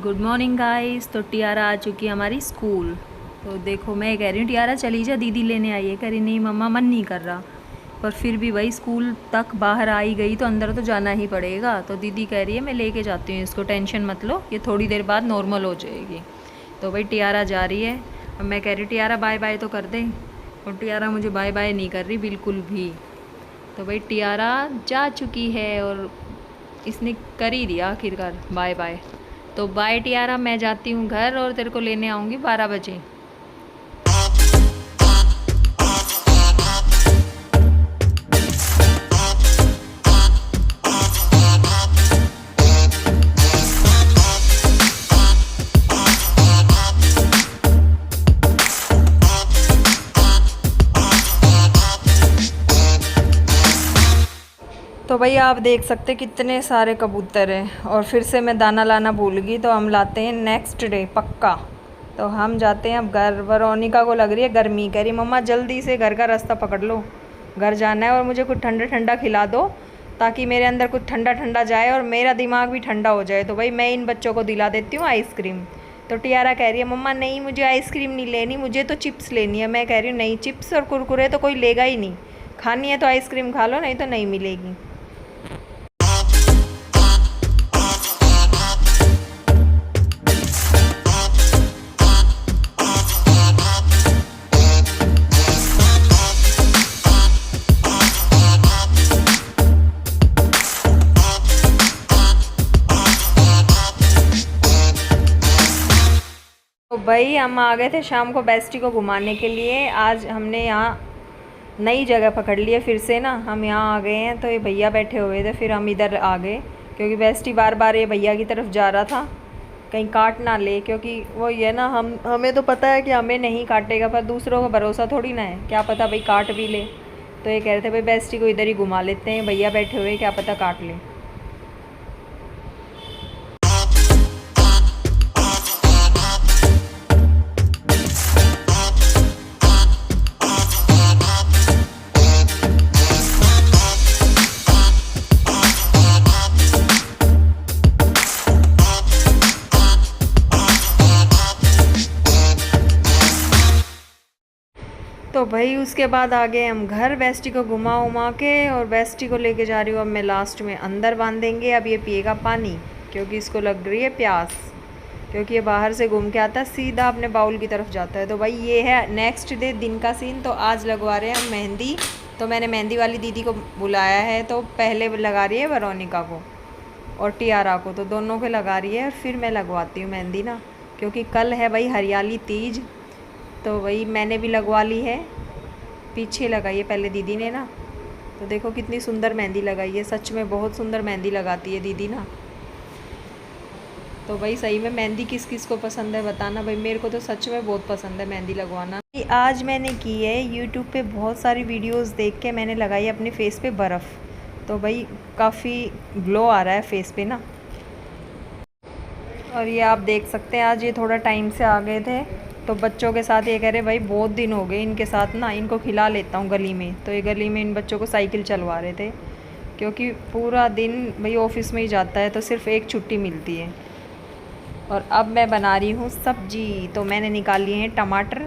Good morning guys. तो Tiara आ चुकी है हमारी स्कूल। तो देखो मैं कह रही हूँ टियारा चली जा, दीदी लेने आई है। कह रही नहीं मम्मा मन नहीं कर रहा। पर फिर भी भाई स्कूल तक बाहर आई गई तो अंदर तो जाना ही पड़ेगा। तो दीदी कह रही है मैं लेके जाती हूँ इसको, टेंशन मत लो, ये थोड़ी देर बाद नॉर्मल हो जाएगी। तो भाई टियारा जा रही है। अब मैं कह रही टियारा बाय बाय तो कर दे, और टियारा मुझे बाय बाय नहीं कर रही बिल्कुल भी। तो भाई टियारा जा चुकी है और इसने कर ही दिया आखिरकार बाय बाय। तो बाय टियारा, मैं जाती हूँ घर और तेरे को लेने आऊँगी 12 बजे। तो भाई आप देख सकते कितने सारे कबूतर हैं, और फिर से मैं दाना लाना भूल गई। तो हम लाते हैं नेक्स्ट डे पक्का। तो हम जाते हैं अब घर। वरोनिका को लग रही है गर्मी, कह रही मम्मा जल्दी से घर का रास्ता पकड़ लो, घर जाना है और मुझे कुछ ठंडा ठंडा खिला दो ताकि मेरे अंदर कुछ ठंडा ठंडा जाए और मेरा दिमाग भी ठंडा हो जाए। तो भाई मैं इन बच्चों को दिला देती हूँ आइसक्रीम। तो टियारा कह रही है मम्मा नहीं मुझे आइसक्रीम नहीं लेनी, मुझे तो चिप्स लेनी है। मैं कह रही हूँ नहीं, चिप्स और कुरकुरे तो कोई लेगा ही नहीं, खानी है तो आइसक्रीम खा लो, नहीं तो नहीं मिलेगी। तो भाई हम आ गए थे शाम को बेस्टी को घुमाने के लिए। आज हमने यहाँ नई जगह पकड़ ली है फिर से ना, हम यहाँ आ गए हैं। तो ये भैया बैठे हुए थे, फिर हम इधर आ गए क्योंकि बेस्टी बार बार ये भैया की तरफ जा रहा था कहीं काट ना ले। क्योंकि वो ये ना हमें तो पता है कि हमें नहीं काटेगा, पर दूसरों का भरोसा थोड़ी ना है, क्या पता भाई काट भी ले। तो ये कह रहे थे भाई बेस्टी को इधर ही घुमा लेते हैं, भैया बैठे हुए क्या पता काट ले। तो भाई उसके बाद आ गए हम घर, बेस्टी को घुमा उमा के, और बेस्टी को लेके जा रही हूँ अब मैं लास्ट में अंदर बांधेंगे। अब ये पिएगा पानी क्योंकि इसको लग रही है प्यास, क्योंकि ये बाहर से घूम के आता है सीधा अपने बाउल की तरफ जाता है। तो भाई ये है नेक्स्ट डे दिन का सीन। तो आज लगवा रहे हैं हम मेहंदी। तो मैंने मेहंदी वाली दीदी को बुलाया है, तो पहले लगा रही है वरोनिका को और टियारा को, तो दोनों को लगा रही है और फिर मैं लगवाती हूँ मेहंदी ना, क्योंकि कल है भाई हरियाली तीज। तो वही मैंने भी लगवा ली है, पीछे लगाई है पहले दीदी ने ना। तो देखो कितनी सुंदर मेहंदी लगाई है, सच में बहुत सुंदर मेहंदी लगाती है दीदी ना। तो भाई सही में मेहंदी किस किस को पसंद है बताना भाई, मेरे को तो सच में बहुत पसंद है मेहंदी लगवाना। आज मैंने की है यूट्यूब पे बहुत सारी वीडियोस देख के मैंने लगाई अपने फेस पे बर्फ़। तो भाई काफ़ी ग्लो आ रहा है फेस पे ना। और ये आप देख सकते हैं आज ये थोड़ा टाइम से आ गए थे, तो बच्चों के साथ ये कह रहे भाई बहुत दिन हो गए इनके साथ ना, इनको खिला लेता हूँ गली में। तो ये गली में इन बच्चों को साइकिल चलवा रहे थे, क्योंकि पूरा दिन भाई ऑफिस में ही जाता है तो सिर्फ एक छुट्टी मिलती है। और अब मैं बना रही हूँ सब्जी। तो मैंने निकाल लिए हैं टमाटर।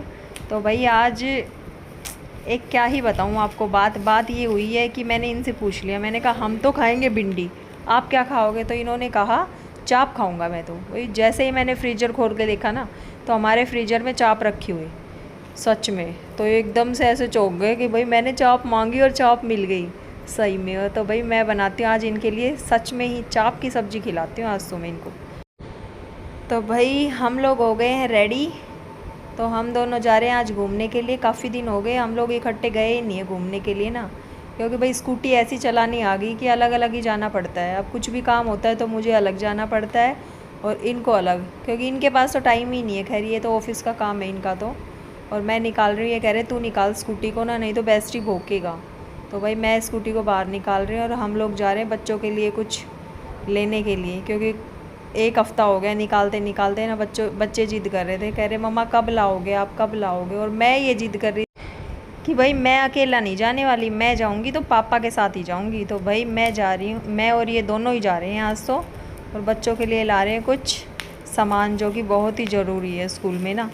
तो भाई आज एक क्या ही बताऊँ आपको, बात ये हुई है कि मैंने इनसे पूछ लिया, मैंने कहा हम तो खाएंगे भिंडी, आप क्या खाओगे? तो इन्होंने कहा चाप खाऊंगा मैं। तो वही जैसे ही मैंने फ्रीजर खोल के देखा ना, तो हमारे फ्रीजर में चाप रखी हुई सच में। तो एकदम से ऐसे चौंक गए कि भाई मैंने चाप मांगी और चाप मिल गई सही में। तो भाई मैं बनाती हूँ आज इनके लिए सच में ही चाप की सब्ज़ी खिलाती हूँ आज तो मैं इनको। तो भाई हम लोग हो गए हैं रेडी। तो हम दोनों जा रहे हैं आज घूमने के लिए। काफ़ी दिन हो गए हम लोग इकट्ठे गए ही नहीं है घूमने के लिए ना, क्योंकि भाई स्कूटी ऐसी चलानी आ गई कि अलग अलग ही जाना पड़ता है। अब कुछ भी काम होता है तो मुझे अलग जाना पड़ता है और इनको अलग, क्योंकि इनके पास तो टाइम ही नहीं है। खैर ये तो ऑफिस का काम है इनका तो, और मैं निकाल रही हूँ, ये कह रहे तू निकाल स्कूटी को ना, नहीं तो बेस्टी भोंकेगा। तो भाई मैं स्कूटी को बाहर निकाल रही हूँ और हम लोग जा रहे हैं बच्चों के लिए कुछ लेने के लिए, क्योंकि एक हफ़्ता हो गया निकालते निकालते ना। बच्चे जिद कर रहे थे, कह रहे मम्मा कब लाओगे, आप कब लाओगे? और मैं ये जिद कर रही कि भाई मैं अकेला नहीं जाने वाली, मैं जाऊंगी तो पापा के साथ ही जाऊंगी। तो भाई मैं जा रही हूँ, मैं और ये दोनों ही जा रहे हैं आज तो। और बच्चों के लिए ला रहे हैं कुछ सामान जो कि बहुत ही ज़रूरी है स्कूल में ना।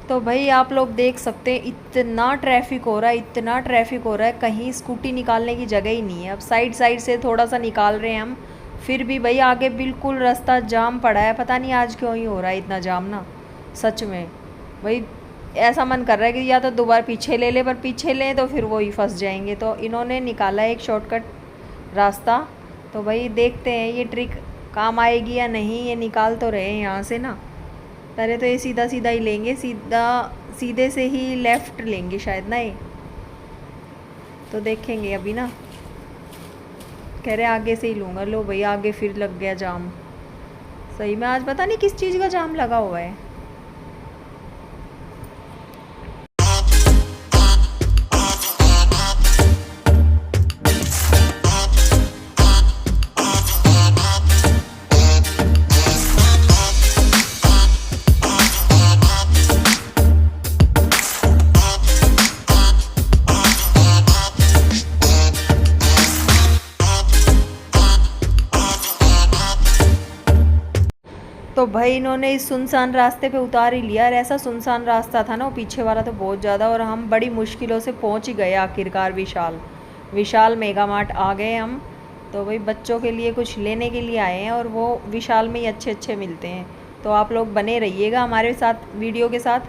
तो भाई आप लोग देख सकते हैं इतना ट्रैफिक हो रहा है, इतना ट्रैफिक हो रहा है, कहीं स्कूटी निकालने की जगह ही नहीं है। अब साइड साइड से थोड़ा सा निकाल रहे हैं हम, फिर भी भाई आगे बिल्कुल रास्ता जाम पड़ा है। पता नहीं आज क्यों ही हो रहा है इतना जाम ना, सच में भाई ऐसा मन कर रहा है कि या तो दोबारा पीछे ले ले, पर पीछे लें तो फिर वो ही फंस जाएंगे। तो इन्होंने निकाला एक शॉर्टकट रास्ता, तो भाई देखते हैं ये ट्रिक काम आएगी या नहीं। ये निकाल तो रहे हैं यहाँ से ना, पहले तो ये सीधा सीधा ही लेंगे, सीधे से ही लेफ़्ट लेंगे शायद ना ये, तो देखेंगे अभी ना। कह रहे आगे से ही लूँगा, लो भाई आगे फिर लग गया जाम। सही में आज पता नहीं किस चीज़ का जाम लगा हुआ है। तो भाई इन्होंने इस सुनसान रास्ते पे उतार ही लिया। और ऐसा सुनसान रास्ता था ना वो पीछे वाला तो बहुत ज़्यादा, और हम बड़ी मुश्किलों से पहुंच ही गए आखिरकार विशाल मेगा मार्ट आ गए हम। तो भाई बच्चों के लिए कुछ लेने के लिए आए हैं, और वो विशाल में ही अच्छे अच्छे मिलते हैं। तो आप लोग बने रहिएगा हमारे साथ वीडियो के साथ,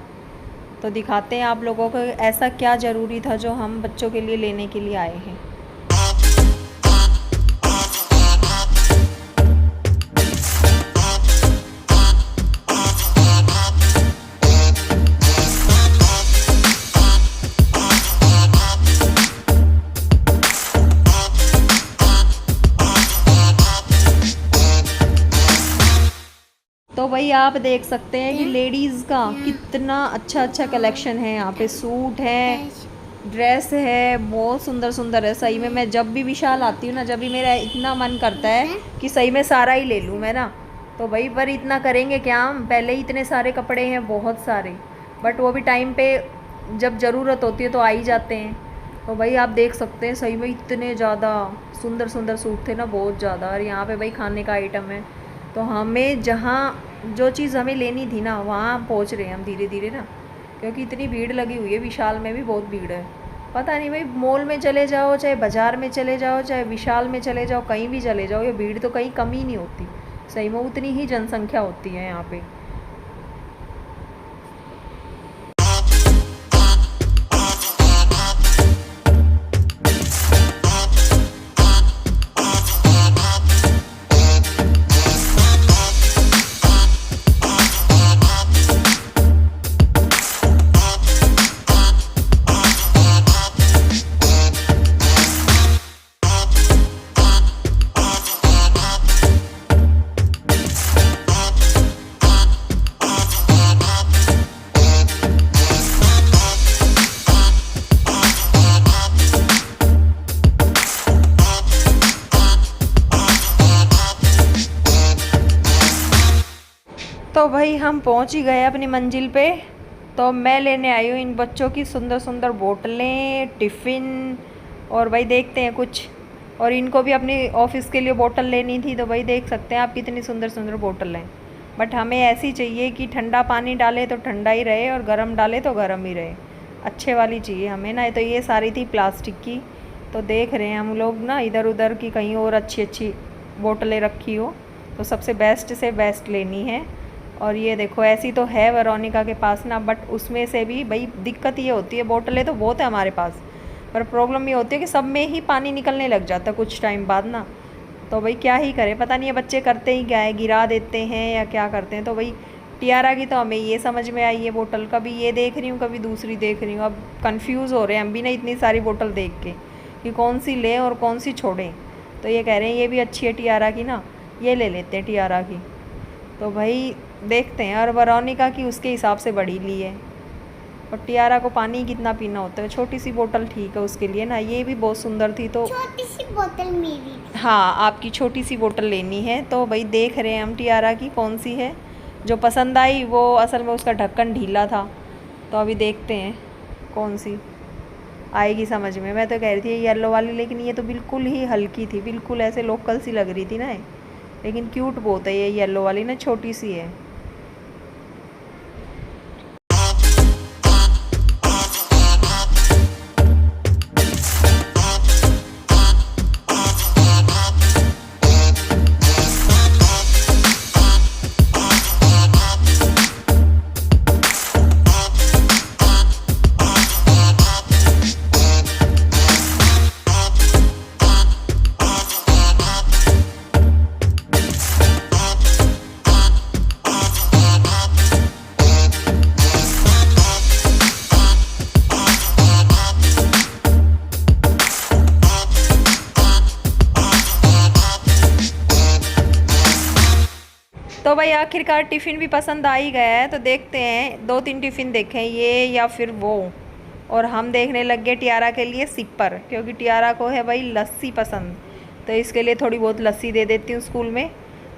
तो दिखाते हैं आप लोगों को ऐसा क्या ज़रूरी था जो हम बच्चों के लिए लेने के लिए आए हैं। तो भाई आप देख सकते हैं कि लेडीज़ का कितना अच्छा अच्छा कलेक्शन है यहाँ पे। सूट है, ड्रेस है, बहुत सुंदर सुंदर है। सही में मैं जब भी विशाल आती हूँ ना, जब भी मेरा इतना मन करता है कि सही में सारा ही ले लूँ मैं ना। तो भाई पर इतना करेंगे क्या हम, पहले ही इतने सारे कपड़े हैं बहुत सारे, बट वो भी टाइम पे जब ज़रूरत होती है तो आ ही जाते हैं। तो भाई आप देख सकते हैं सही में इतने ज़्यादा सुंदर सुंदर सूट थे ना, बहुत ज़्यादा। और यहाँ पे भाई खाने का आइटम है, तो हमें जहाँ जो चीज़ हमें लेनी थी ना वहाँ पहुँच रहे हैं हम धीरे धीरे ना, क्योंकि इतनी भीड़ लगी हुई है। विशाल में भी बहुत भीड़ है, पता नहीं भाई मॉल में चले जाओ, चाहे बाज़ार में चले जाओ, चाहे विशाल में चले जाओ, कहीं भी चले जाओ, ये भीड़ तो कहीं कम ही नहीं होती। सही में उतनी ही जनसंख्या होती है यहाँ पे। तो भाई हम पहुंच ही गए अपनी मंजिल पे। तो मैं लेने आई हूँ इन बच्चों की सुंदर सुंदर बोतलें, टिफ़िन, और भाई देखते हैं कुछ। और इनको भी अपनी ऑफिस के लिए बोतल लेनी थी, तो भाई देख सकते हैं आप कितनी सुंदर सुंदर बोतल हैं। बट हमें ऐसी चाहिए कि ठंडा पानी डाले तो ठंडा ही रहे, और गर्म डाले तो गर्म ही रहे, अच्छे वाली चाहिए हमें ना। तो ये सारी थी प्लास्टिक की, तो देख रहे हैं हम लोग ना इधर उधर की कहीं और अच्छी अच्छी बोतलें रखी हो, तो सबसे बेस्ट से बेस्ट लेनी है। और ये देखो ऐसी तो है वेरोनिका के पास ना, बट उसमें से भी भाई दिक्कत ये होती है, बोतलें तो बहुत है हमारे पास, पर प्रॉब्लम ये होती है कि सब में ही पानी निकलने लग जाता है कुछ टाइम बाद ना। तो भाई क्या ही करें, पता नहीं ये बच्चे करते ही क्या है, गिरा देते हैं या क्या करते हैं। तो भाई टियारा की तो हमें ये समझ में आई है बोतल, कभी ये देख रही हूँ कभी दूसरी देख रही हूँ। अब कंफ्यूज हो रहे हैं हम भी ना इतनी सारी बोतल देख के कि कौन सी लें और कौन सी छोड़ें। तो ये कह रहे हैं ये भी अच्छी है टियारा की ना, ये ले लेते हैं टियारा की। तो भाई देखते हैं, और वेरोनिका की उसके हिसाब से बड़ी ली है। और टियारा को पानी कितना पीना होता है, छोटी सी बोतल ठीक है उसके लिए ना। ये भी बहुत सुंदर थी, तो छोटी सी बोतल मेरी थी। हाँ, आपकी छोटी सी बोतल लेनी है। तो भाई देख रहे हैं हम टियारा की कौन सी है जो पसंद आई। वो असल में उसका ढक्कन ढीला था, तो अभी देखते हैं कौन सी आएगी समझ में। मैं तो कह रही थी ये येलो वाली, लेकिन ये तो बिल्कुल ही हल्की थी, बिल्कुल ऐसे लोकल सी लग रही थी ना। लेकिन क्यूट बहुत है ये येलो वाली ना, छोटी सी है। तो भाई आखिरकार टिफ़िन भी पसंद आ ही गया है। तो देखते हैं, 2-3 टिफ़िन देखें ये या फिर वो। और हम देखने लग गए टियारा के लिए सिपर, क्योंकि टियारा को है भाई लस्सी पसंद, तो इसके लिए थोड़ी बहुत लस्सी दे देती हूँ स्कूल में।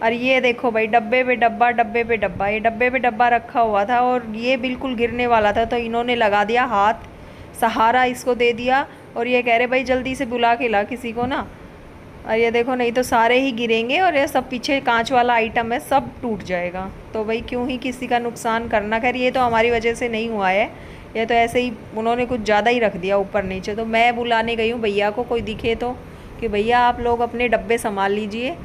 और ये देखो भाई डब्बे पे डब्बा, डब्बे पे डब्बा, ये डब्बे पे डब्बा रखा हुआ था और ये बिल्कुल गिरने वाला था, तो इन्होंने लगा दिया हाथ, सहारा इसको दे दिया। और ये कह रहे भाई जल्दी से बुला के ला किसी को ना। और ये देखो नहीं तो सारे ही गिरेंगे, और ये सब पीछे कांच वाला आइटम है, सब टूट जाएगा। तो भाई क्यों ही किसी का नुकसान करना। खैर ये तो हमारी वजह से नहीं हुआ है, ये तो ऐसे ही उन्होंने कुछ ज़्यादा ही रख दिया ऊपर नीचे। तो मैं बुलाने गई हूँ भैया को, कोई दिखे तो, कि भैया आप लोग अपने डब्बे संभाल लीजिए,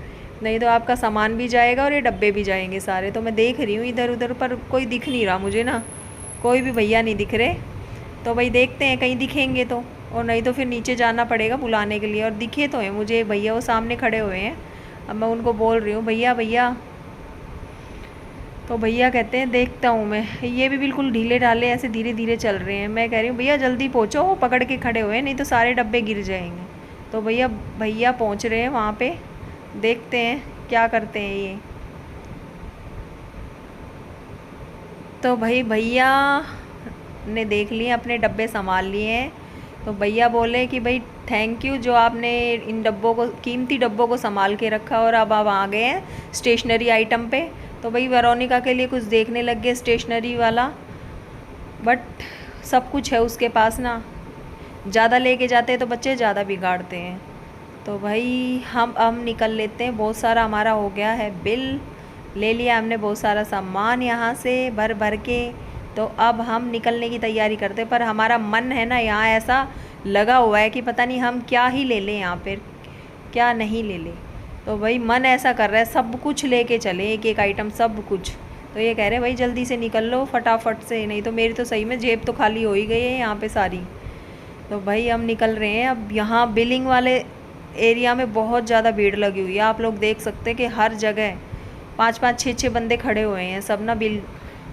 नहीं तो आपका सामान भी जाएगा और ये डब्बे भी जाएंगे सारे। तो मैं देख रही हूँ इधर उधर, पर कोई दिख नहीं रहा मुझे ना, कोई भी भैया नहीं दिख रहे। तो भाई देखते हैं कहीं दिखेंगे तो, और नहीं तो फिर नीचे जाना पड़ेगा बुलाने के लिए। और दिखे तो हैं मुझे भैया, वो सामने खड़े हुए हैं। अब मैं उनको बोल रही हूँ भैया भैया, तो भैया कहते हैं देखता हूँ मैं। ये भी बिल्कुल ढीले ढाले ऐसे धीरे धीरे चल रहे हैं। मैं कह रही हूँ भैया जल्दी पहुँचो, वो पकड़ के खड़े हुए हैं, नहीं तो सारे डब्बे गिर जाएंगे। तो भैया भैया पहुँच रहे हैं वहाँ पे, देखते हैं क्या करते हैं ये। तो भाई भैया ने देख लिए, अपने डब्बे संभाल लिए हैं। तो भैया बोले कि भाई थैंक यू जो आपने इन डब्बों को, कीमती डब्बों को संभाल के रखा। और अब आप आ गए हैं स्टेशनरी आइटम पे। तो भाई वेरोनिका के लिए कुछ देखने लग गए स्टेशनरी वाला, बट सब कुछ है उसके पास ना। ज़्यादा लेके जाते हैं तो बच्चे ज़्यादा बिगाड़ते हैं। तो भाई हम निकल लेते हैं, बहुत सारा हमारा हो गया है बिल, ले लिया हमने बहुत सारा सामान यहाँ से भर भर के। तो अब हम निकलने की तैयारी करते हैं, पर हमारा मन है ना यहाँ ऐसा लगा हुआ है कि पता नहीं हम क्या ही ले लें यहाँ पर, क्या नहीं ले लें। तो भाई मन ऐसा कर रहा है सब कुछ लेके चले, एक एक आइटम सब कुछ। तो ये कह रहे हैं भाई जल्दी से निकल लो फटाफट से, नहीं तो मेरी तो सही में जेब तो खाली हो ही गई है यहाँ पे सारी। तो भाई हम निकल रहे हैं। अब यहाँ बिलिंग वाले एरिया में बहुत ज़्यादा भीड़ लगी हुई है, आप लोग देख सकते हैं कि हर जगह 5-5 6-6 बंदे खड़े हुए हैं सब ना बिल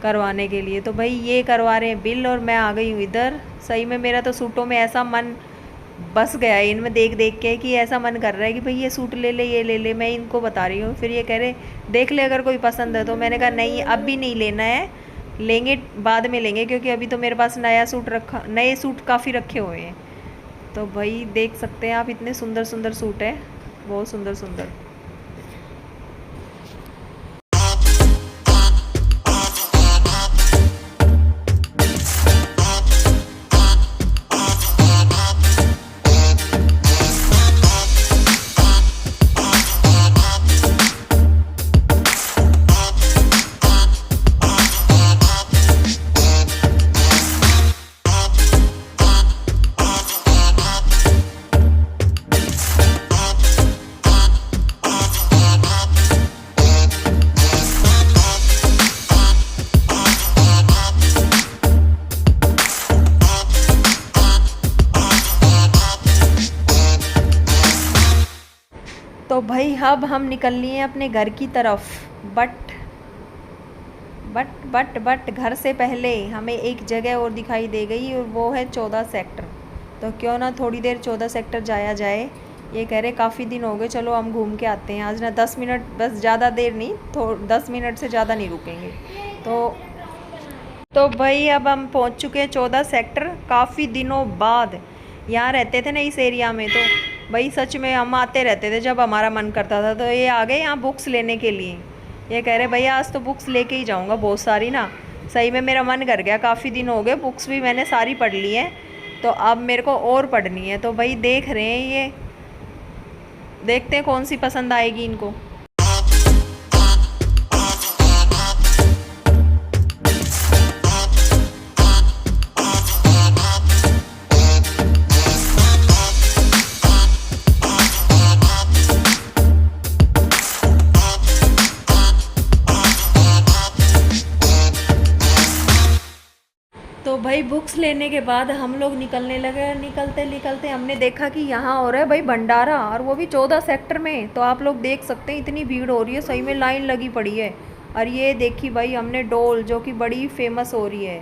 करवाने के लिए। तो भाई ये करवा रहे हैं बिल और मैं आ गई हूँ इधर। सही में मेरा तो सूटों में ऐसा मन बस गया है इनमें देख देख के, कि ऐसा मन कर रहा है कि भाई ये सूट ले ले, ये ले ले। मैं इनको बता रही हूँ, फिर ये कह रहे देख ले अगर कोई पसंद है तो। मैंने कहा नहीं अब भी नहीं लेना है, लेंगे बाद में लेंगे, क्योंकि अभी तो मेरे पास नए सूट काफ़ी रखे हुए हैं। तो भाई देख सकते हैं आप, इतने सुंदर सुंदर सूट है, बहुत सुंदर सुंदर। तो भाई अब हम निकल लिए अपने घर की तरफ, बट घर से पहले हमें एक जगह और दिखाई दे गई, और वो है 14 सेक्टर। तो क्यों ना थोड़ी देर 14 सेक्टर जाया जाए। ये कह रहे काफ़ी दिन हो गए, चलो हम घूम के आते हैं आज ना। 10 मिनट बस, ज़्यादा देर नहीं, 10 मिनट से ज़्यादा नहीं रुकेंगे। तो तो भाई अब हम पहुंच चुके हैं 14 सेक्टर। काफ़ी दिनों बाद यहाँ रहते थे ना इस एरिया में, तो भाई सच में हम आते रहते थे जब हमारा मन करता था। तो ये आ गए यहाँ बुक्स लेने के लिए। ये कह रहे भैया आज तो बुक्स लेके ही जाऊँगा बहुत सारी ना। सही में मेरा मन कर गया, काफ़ी दिन हो गए, बुक्स भी मैंने सारी पढ़ ली है, तो अब मेरे को और पढ़नी है। तो भाई देख रहे हैं, ये देखते हैं कौन सी पसंद आएगी इनको। तो भाई बुक्स लेने के बाद हम लोग निकलने लगे। निकलते निकलते हमने देखा कि यहाँ हो रहा है भाई भंडारा, और वो भी 14 सेक्टर में। तो आप लोग देख सकते हैं इतनी भीड़ हो रही है, सही में लाइन लगी पड़ी है। और ये देखी भाई हमने डोल, जो कि बड़ी फेमस हो रही है।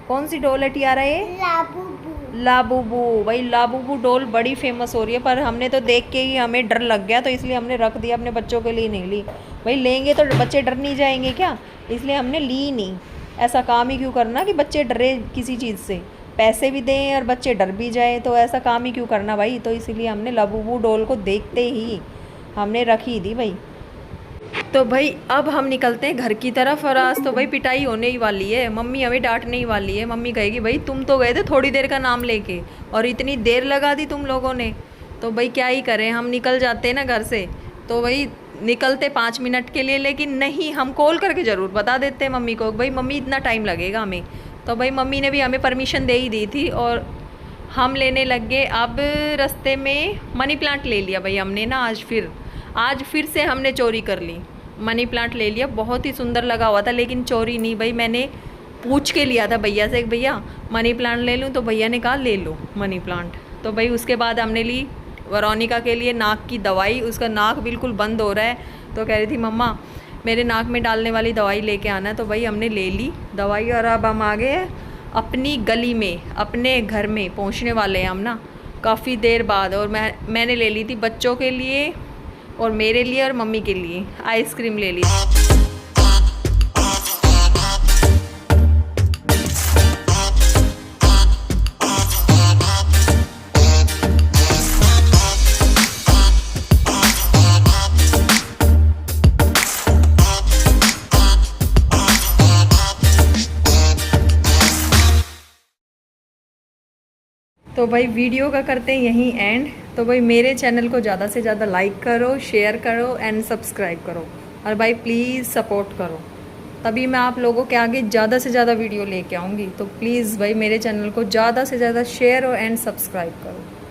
कौन सी डोल है टियारा ये? लाबूबू। लाबूबू। भाई लाबूबू डोल बड़ी फेमस हो रही है, पर हमने तो देख के ही हमें डर लग गया, तो इसलिए हमने रख दिया, अपने बच्चों के लिए नहीं ली। भाई लेंगे तो बच्चे डर नहीं जाएंगे क्या, इसलिए हमने ली नहीं। ऐसा काम ही क्यों करना कि बच्चे डरे किसी चीज़ से, पैसे भी दें और बच्चे डर भी जाए, तो ऐसा काम ही क्यों करना भाई। तो इसीलिए हमने लाबूबू डोल को देखते ही हमने रखी दी भाई। तो भाई अब हम निकलते हैं घर की तरफ, और आज तो भाई पिटाई होने ही वाली है, मम्मी हमें डांटने ही वाली है। मम्मी कहेगी भाई तुम तो गए थे थोड़ी देर का नाम लेके, और इतनी देर लगा दी तुम लोगों ने। तो भाई क्या ही करें, हम निकल जाते हैं ना घर से, तो भाई निकलते 5 मिनट के लिए, लेकिन नहीं, हम कॉल करके ज़रूर बता देते हैं मम्मी को, भाई मम्मी इतना टाइम लगेगा हमें। तो भाई मम्मी ने भी हमें परमिशन दे ही दी थी, और हम लेने लग गए। अब रास्ते में मनी प्लांट ले लिया भाई हमने ना, आज फिर से हमने चोरी कर ली, मनी प्लांट ले लिया। बहुत ही सुंदर लगा हुआ था, लेकिन चोरी नहीं भाई, मैंने पूछ के लिया था भैया से, भैया मनी प्लांट ले लूँ, तो भैया ने कहा ले लो मनी प्लांट। तो भाई उसके बाद हमने ली वेरोनिका के लिए नाक की दवाई। उसका नाक बिल्कुल बंद हो रहा है, तो कह रही थी मम्मा मेरे नाक में डालने वाली दवाई लेके आना है। तो भाई हमने ले ली दवाई, और अब हम आ गए अपनी गली में, अपने घर में पहुंचने वाले हैं हम ना, काफ़ी देर बाद। और मैंने ले ली थी बच्चों के लिए, और मेरे लिए, और मम्मी के लिए आइसक्रीम ले ली। तो भाई वीडियो का करते हैं यहीं एंड। तो भाई मेरे चैनल को ज़्यादा से ज़्यादा लाइक करो, शेयर करो एंड सब्सक्राइब करो, और भाई प्लीज़ सपोर्ट करो, तभी मैं आप लोगों के आगे ज़्यादा से ज़्यादा वीडियो लेके आऊँगी। तो प्लीज़ भाई मेरे चैनल को ज़्यादा से ज़्यादा शेयर एंड सब्सक्राइब करो।